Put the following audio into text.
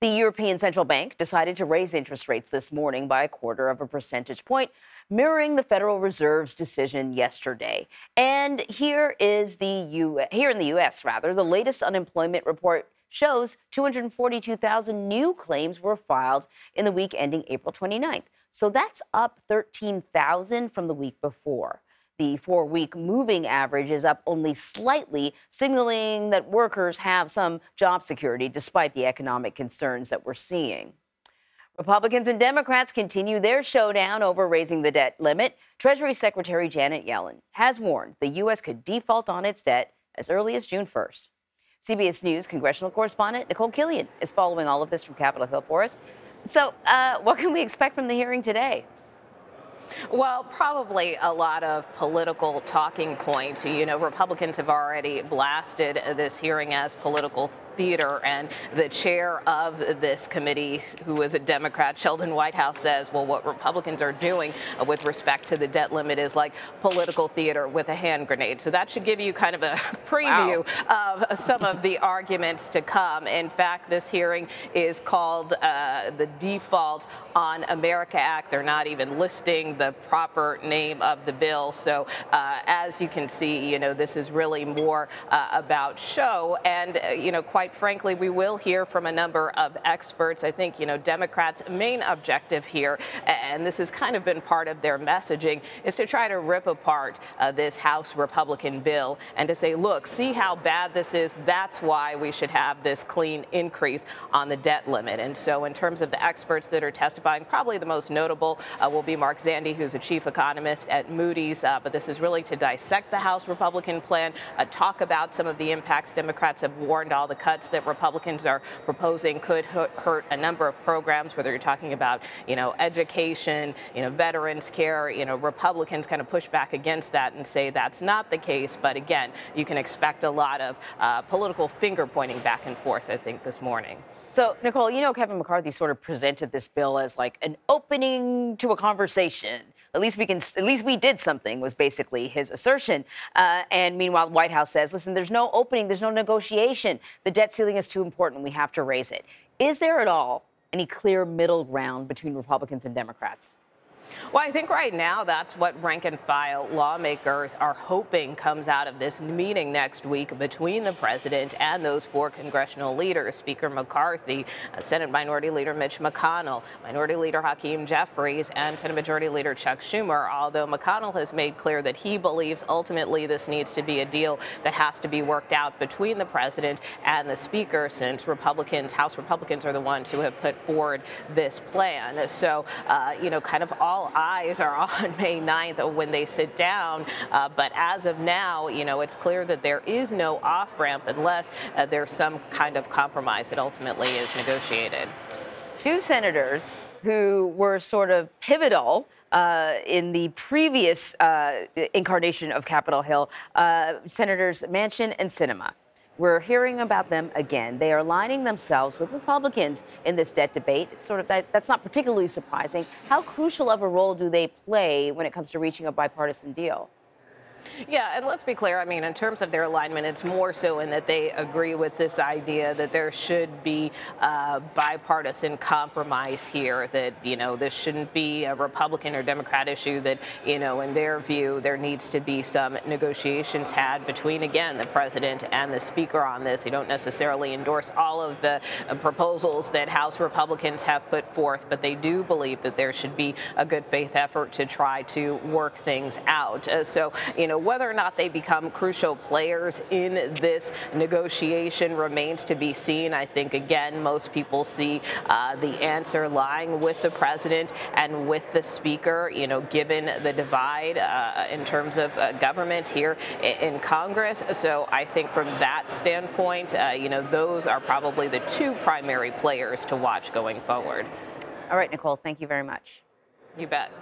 The European Central Bank decided to raise interest rates this morning by 1/4 percentage point, mirroring the Federal Reserve's decision yesterday. And here in the U.S., the latest unemployment report shows 242,000 new claims were filed in the week ending April 29th. So that's up 13,000 from the week before. The 4-week moving average is up only slightly, signaling that workers have some job security despite the economic concerns that we're seeing. Republicans and Democrats continue their showdown over raising the debt limit. Treasury Secretary Janet Yellen has warned the U.S. could default on its debt as early as June 1st. CBS News congressional correspondent Nikole Killion is following all of this from Capitol Hill for us. So what can we expect from the hearing today? Well, probably a lot of political talking points. You know, Republicans have already blasted this hearing as political theater, and the chair of this committee, who is a Democrat, Sheldon Whitehouse, says, well, what Republicans are doing with respect to the debt limit is like political theater with a hand grenade. So that should give you kind of a preview of some of the arguments to come. In fact, this hearing is called the Default on America Act. They're not even listing the proper name of the bill. So as you can see, you know, this is really more about show. And, you know, quite frankly, we will hear from a number of experts. I think, you know, Democrats' main objective here, and this has kind of been part of their messaging, is to try to rip apart this House Republican bill and to say, look, see how bad this is. That's why we should have this clean increase on the debt limit. And so in terms of the experts that are testifying, probably the most notable will be Mark Zandi, who's a chief economist at Moody's. But this is really to dissect the House Republican plan, talk about some of the impacts. Democrats have warned all the cuts that Republicans are proposing could hurt a number of programs, whether you're talking about, you know, education, you know, veterans care. You know, Republicans kind of push back against that and say that's not the case. But again, you can expect a lot of political finger pointing back and forth, I think, this morning. So, Nikole, you know, Kevin McCarthy sort of presented this bill as like an opening to a conversation. At least we did something, was basically his assertion. And meanwhile, the White House says, listen, there's no opening, there's no negotiation. The debt ceiling is too important. We have to raise it. Is there at all any clear middle ground between Republicans and Democrats? Well, I think right now that's what rank and file lawmakers are hoping comes out of this meeting next week between the president and those 4 congressional leaders, Speaker McCarthy, Senate Minority Leader Mitch McConnell, Minority Leader Hakeem Jeffries, and Senate Majority Leader Chuck Schumer, although McConnell has made clear that he believes ultimately this needs to be a deal that has to be worked out between the president and the speaker, since House Republicans are the ones who have put forward this plan. So, you know, kind of all eyes are on May 9th when they sit down. But as of now, you know, it's clear that there is no off-ramp unless there's some kind of compromise that ultimately is negotiated. 2 senators who were sort of pivotal in the previous incarnation of Capitol Hill, Senators Manchin and Sinema. We're hearing about them again. They are aligning themselves with Republicans in this debt debate. It's sort of that's not particularly surprising. How crucial of a role do they play when it comes to reaching a bipartisan deal? Yeah, and let's be clear. I mean, in terms of their alignment, it's more so in that they agree with this idea that there should be bipartisan compromise here, that, you know, this shouldn't be a Republican or Democrat issue, that, you know, in their view, there needs to be some negotiations had between, again, the president and the speaker on this. They don't necessarily endorse all of the proposals that House Republicans have put forth, but they do believe that there should be a good faith effort to try to work things out. So, you know, whether or not they become crucial players in this negotiation remains to be seen. I think, again, most people see the answer lying with the president and with the speaker, you know, given the divide in terms of government here in Congress. So I think from that standpoint, you know, those are probably the 2 primary players to watch going forward. All right, Nikole, thank you very much. You bet.